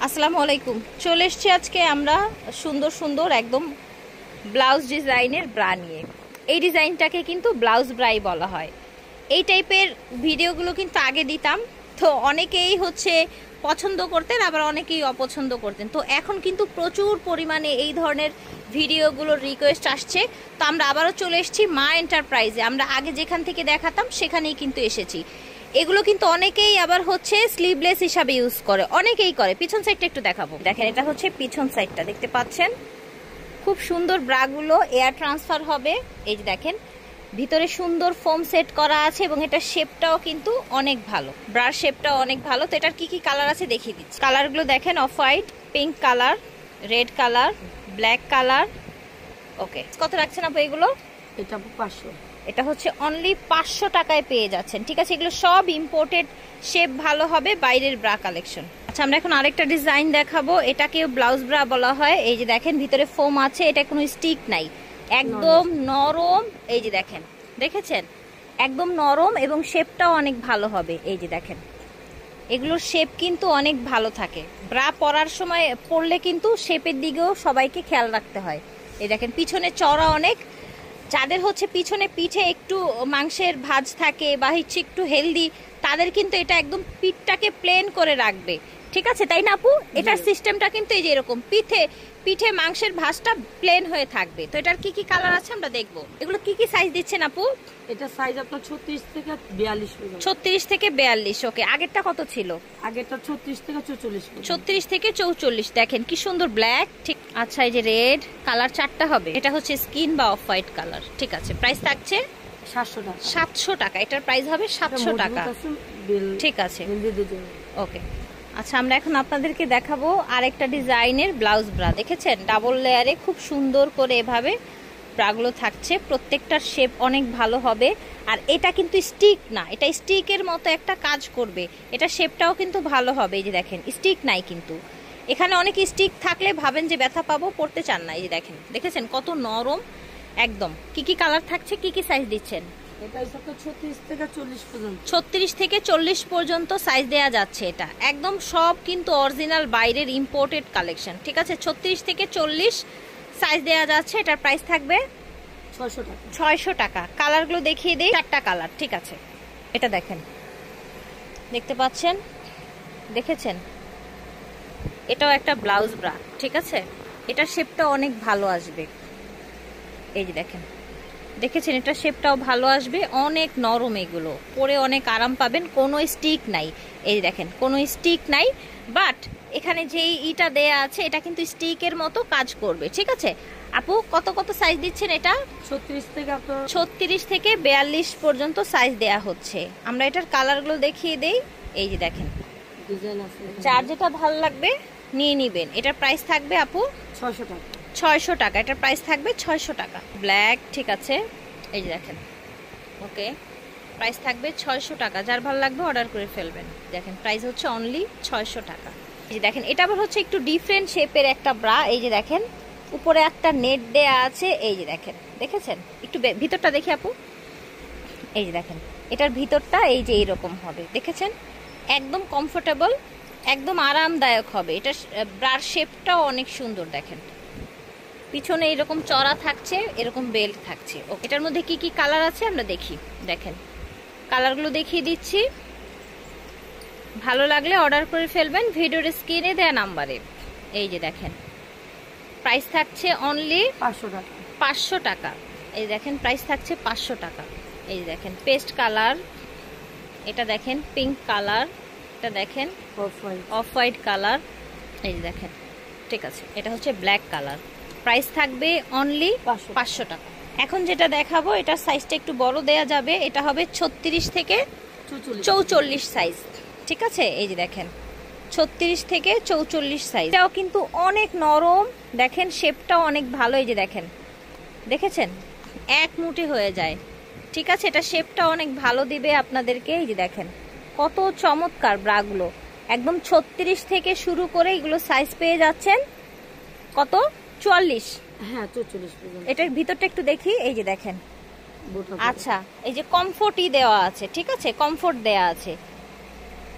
আসসালামু আলাইকুম। চলে এসেছি আজকে আমরা সুন্দর সুন্দর একদম ব্লাউজ ডিজাইনের ব্রা নিয়ে। এই ডিজাইনটাকে কিন্তু ব্লাউজ ব্রাই বলা হয়। এই টাইপের ভিডিওগুলো কিন্তু আগে দিতাম, তো অনেকেই পছন্দ করতেন, আবার অনেকেই অপছন্দ করতেন। তো এখন কিন্তু প্রচুর পরিমাণে এই ধরনের ভিডিওগুলোর রিকোয়েস্ট আসছে। তো আমরা আবারও চলে এসেছি মা এন্টারপ্রাইজে। আমরা আগে যেখান থেকে দেখাতাম সেখানেই কিন্তু এসেছি। এগুলো কিন্তু অনেকেই আবার স্লিভলেস হিসাবে ইউজ করে, অনেকেই করে। পিছন সাইডটা একটু দেখাবো, দেখেন এটা হচ্ছে পিছন সাইডটা, দেখতে পাচ্ছেন খুব সুন্দর। ব্রাগুলো এয়ার ট্রান্সফার হবে, এই যে দেখেন ভিতরে সুন্দর ফোম সেট করা আছে এবং এটা শেপটাও কিন্তু অনেক ভালো, ব্রার শেপটাও অনেক ভালো। তো এটার কি কি কালার আছে দেখিয়ে দিচ্ছি। কালারগুলো দেখেন, off white, pink colour, red colour, black colour. Okay, কত রাখছেন আপু এগুলো? এটা 500। এটা হচ্ছে অনলি 500 টাকায় পেয়ে যাচ্ছেন। ঠিক আছে, এগুলো সব ইম্পোর্টেড, শেপ ভালো হবে, বাইরের ব্রা কালেকশন। আচ্ছা, আমরা এখন আরেকটা ডিজাইন দেখাবো। এটাকেও ব্লাউজ ব্রা বলা হয়। এই যে দেখেন ভিতরে ফোম আছে, এটা কোনো স্টিক নাই, একদম নরম। এই যে দেখেন, দেখেছেন একদম নরম এবং শেপটাও অনেক ভালো হবে। এই যে দেখেন এগুলোর শেপ কিন্তু অনেক ভালো থাকে। ব্রা পরার সময় পরলে কিন্তু শেপের দিকেও সবাইকে খেয়াল রাখতে হয়। এই দেখেন পিছনে চড়া অনেক, যাদের পিছনে পিঠে একটু মাংসের ভাঁজ থাকে বা একটু হেলদি, তাদের কিন্তু এটা একদম পিঠটাকে প্লেন করে রাখবে। ঠিক আছে, তাই না আপু? এটার সিস্টেমটা কিন্তু এই যে এরকম পিঠে মাংসের ভাঁজটা প্লেন হয়ে থাকবে। তো এটার কি কি কালার আছে আমরা দেখবো। এগুলো কি কি সাইজ দিচ্ছেন আপু? এটা সাইজ আপনার 36 থেকে 42 পর্যন্ত। 36 থেকে 42। ওকে, আগেরটা কত ছিল? আগেরটা 36 থেকে 44 পর্যন্ত। 36 থেকে 44। দেখেন কি সুন্দর ব্ল্যাক। ঠিক, আচ্ছা এই যে রেড কালার 4টা হবে। এটা হচ্ছে স্কিন বা অফ হোয়াইট কালার। ঠিক আছে, প্রাইস থাকছে 700 টাকা। 700 টাকা। এটার প্রাইস হবে 700 টাকা। ঠিক আছে, ওকে। আচ্ছা, আমরা এখন আপনাদেরকে দেখাবো আরেকটা ডিজাইনের ব্লাউজ ব্রা। দেখেছেন ডাবল লেয়ারে খুব সুন্দর করে এভাবে ব্রাগুলো থাকছে, প্রত্যেকটার শেপ অনেক ভালো হবে। আর এটা কিন্তু স্টিক না, এটা স্টিকের মতো একটা কাজ করবে, এটা শেপটাও কিন্তু ভালো হবে। এই যে দেখেন স্টিক নাই কিন্তু, এখানে অনেক স্টিক থাকলে ভাবেন যে ব্যথা পাবো, পড়তে চান না। এই যে দেখেন, দেখেছেন কত নরম একদম। কি কি কালার থাকছে, কি কি সাইজ দিচ্ছেন? এটা 36 থেকে 40 পর্যন্ত। 36 থেকে 40 পর্যন্ত সাইজ দেয়া যাচ্ছে। এটা একদম সব কিন্তু অরিজিনাল বাইরের ইম্পোর্টেড কালেকশন। ঠিক আছে, 36 থেকে 40 সাইজ দেয়া যাচ্ছে। এটার প্রাইস থাকবে 600 টাকা। 600 টাকা। কালারগুলো দেখিয়ে দিই, 4টা কালার। ঠিক আছে, এটা দেখেন, দেখতে পাচ্ছেন, দেখেছেন এটাও একটা ব্লাউজ ব্রা। ঠিক আছে, এটার শেপটা অনেক ভালো আসবে। এই যে দেখেন, দেখেছেন এটা শেপটাও ভালো আসবে, অনেক নরম, এগুলো পরে অনেক আরাম পাবেন, কোনো স্টিক নাই। এই দেখেন কোনো স্টিক নাই, বাট এখানে যেই ইটা দেয়া আছে এটা কিন্তু স্টিকের মতো কাজ করবে। ঠিক আছে আপু, কত কত সাইজ দিচ্ছেন এটা? 36 থেকে আপনার 36 থেকে 42 পর্যন্ত সাইজ দেয়া হচ্ছে। আমরা এটার কালারগুলো দেখিয়ে দেই। এই যে দেখেন ডিজাইন আছে, যার যেটা ভালো লাগবে নিয়ে নিবেন। এটার প্রাইস থাকবে আপু 600 টাকা। 600 টাকা। এটার প্রাইস থাকবে 600 টাকা। ব্ল্যাক, ঠিক আছে, এই যে দেখেন, ওকে, প্রাইস থাকবে 600 টাকা। যার ভালো লাগবে অর্ডার করে ফেলবেন। দেখেন প্রাইস হচ্ছে অনলি 600 টাকা। এই যে দেখেন এটা আবার একটু ডিফারেন্ট শেপের একটা ব্রা। এই যে দেখেন উপরে একটা নেট দেয়া আছে। এই যে দেখেন, দেখেছেন একটু ভিতরটা দেখি আপু। এই যে দেখেন এটার ভিতরটা এই যে এইরকম হবে, দেখেছেন একদম কমফোর্টেবল, একদম আরামদায়ক হবে। এটা ব্রার শেপটাও অনেক সুন্দর। দেখেন পিছনে এরকম চড়া থাকছে, এরকম বেল্ট থাকছে। ও, এটার মধ্যে কি কি কালার আছে আমরা দেখি। দেখেন কালারগুলো দেখিয়ে দিচ্ছি, ভালো লাগলে অর্ডার করে ফেলবেন ভিডিওর স্ক্রিনে দেয়া নাম্বারে। এই যে দেখেন প্রাইস থাকছে অনলি 500 টাকা। 500 টাকা। এই দেখেন প্রাইস থাকছে 500 টাকা। এই দেখেন পেস্ট কালার, এটা দেখেন পিঙ্ক কালার, এটা দেখেন অফ হোয়াইট কালার। এই যে দেখেন, ঠিক আছে, এটা হচ্ছে ব্ল্যাক কালার। প্রাইস থাকবে অনলি 500 টাকা। এখন যেটা দেখাবো এটার সাইজটা একটু বড় দেয়া যাবে। এটা হবে 36 থেকে 44 সাইজ। ঠিক আছে, এই যে দেখেন 36 থেকে 44 সাইজ। এটাও কিন্তু অনেক নরম, দেখেন শেপটাও অনেক ভালো। এই যে দেখেন, দেখেছেন এক মুঠে হয়ে যায়। ঠিক আছে, এটা শেপটা অনেক ভালো দিবে আপনাদেরকে। এই যে দেখেন কত চমৎকার ব্রাগুলো, একদম 36 থেকে শুরু করে এগুলো সাইজ পেয়ে যাচ্ছেন কত? 44। হ্যাঁ 44 পর্যন্ত। এটার ভিতরটা একটু দেখি। এই যে দেখেন, আচ্ছা এই যে কমফোর্টই দেওয়া আছে। ঠিক আছে, কমফোর্ট দেওয়া আছে।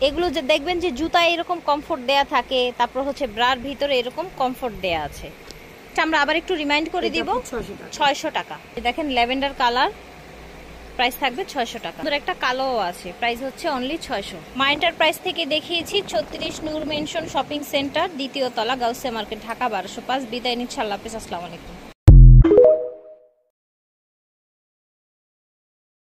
এগুলো যে দেখবেন যে জুতায় এরকম কমফোর্ট দেয়া থাকে, তারপর হচ্ছে ব্রার ভিতরে এরকম কমফোর্ট দেয়া আছে। এটা আমরা আবার একটু রিমাইন্ড করে দিব, 600 টাকা। দেখেন ল্যাভেন্ডার কালার, প্রাইস থাকবে 600 টাকা। একটা কালোও আছে, প্রাইস হচ্ছে অনলি 600। মা এন্টারপ্রাইজ থেকে দেখিয়েছি 36 নূর মেনশন শপিং সেন্টার, দ্বিতীয় তলা, গাউসিয়া মার্কেট, ঢাকা 1205। বিদায় নিচ্ছি, আল্লাহ হাফেজ, আসসালামু আলাইকুম।